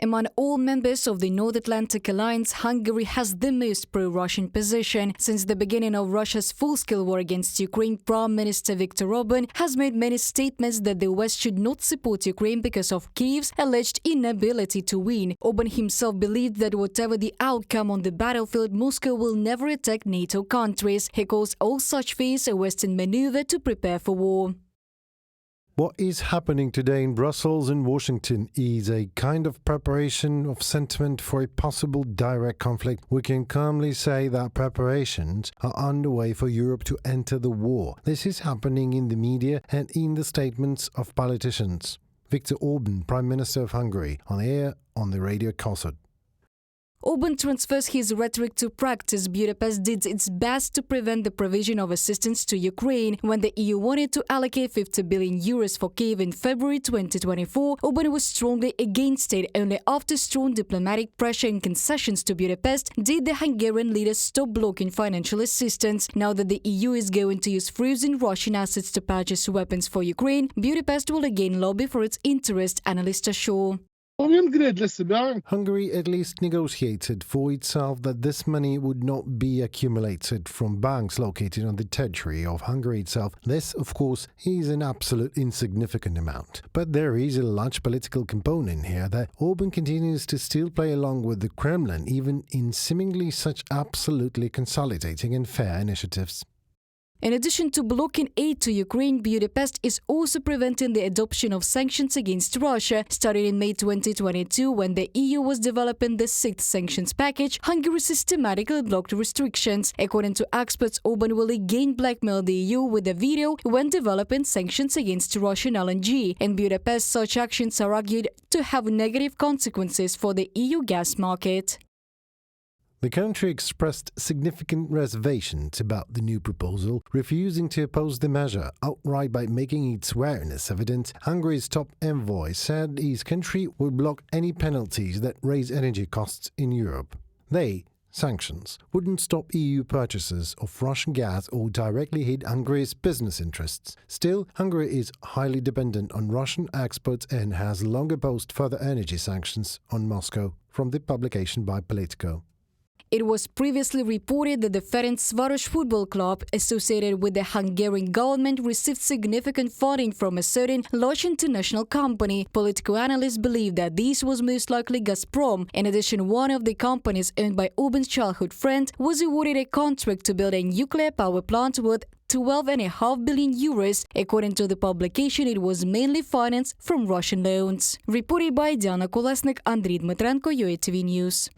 Among all members of the North Atlantic Alliance, Hungary has the most pro-Russian position. Since the beginning of Russia's full-scale war against Ukraine, Prime Minister Viktor Orban has made many statements that the West should not support Ukraine because of Kyiv's alleged inability to win. Orban himself believed that whatever the outcome on the battlefield, Moscow will never attack NATO countries. He calls all such fears a Western maneuver to prepare for war. What is happening today in Brussels and Washington is a kind of preparation of sentiment for a possible direct conflict. We can calmly say that preparations are underway for Europe to enter the war. This is happening in the media and in the statements of politicians. Viktor Orban, Prime Minister of Hungary, on air on the Radio Kossuth. Orban transfers his rhetoric to practice. Budapest did its best to prevent the provision of assistance to Ukraine. When the EU wanted to allocate 50 billion euros for Kyiv in February 2024, Orban was strongly against it. Only after strong diplomatic pressure and concessions to Budapest did the Hungarian leaders stop blocking financial assistance. Now that the EU is going to use frozen Russian assets to purchase weapons for Ukraine, Budapest will again lobby for its interest, analysts assure. Hungary at least negotiated for itself that this money would not be accumulated from banks located on the territory of Hungary itself. This, of course, is an absolute insignificant amount. But there is a large political component here that Orban continues to still play along with the Kremlin, even in seemingly such absolutely consolidating and fair initiatives. In addition to blocking aid to Ukraine, Budapest is also preventing the adoption of sanctions against Russia. Starting in May 2022, when the EU was developing the sixth sanctions package, Hungary systematically blocked restrictions. According to experts, Orban will again blackmail the EU with a veto when developing sanctions against Russian LNG. In Budapest, such actions are argued to have negative consequences for the EU gas market. The country expressed significant reservations about the new proposal, refusing to oppose the measure outright by making its wariness evident. Hungary's top envoy said his country would block any penalties that raise energy costs in Europe. Sanctions, wouldn't stop EU purchases of Russian gas or directly hit Hungary's business interests. Still, Hungary is highly dependent on Russian exports and has long opposed further energy sanctions on Moscow, from the publication by Politico. It was previously reported that the Ferencváros football club, associated with the Hungarian government, received significant funding from a certain large international company. Political analysts believe that this was most likely Gazprom. In addition, one of the companies owned by Orban's childhood friend was awarded a contract to build a nuclear power plant worth 12.5 billion euros. According to the publication, it was mainly financed from Russian loans. Reported by Diana Kolesnik, Andriy Dmitrenko, UATV News.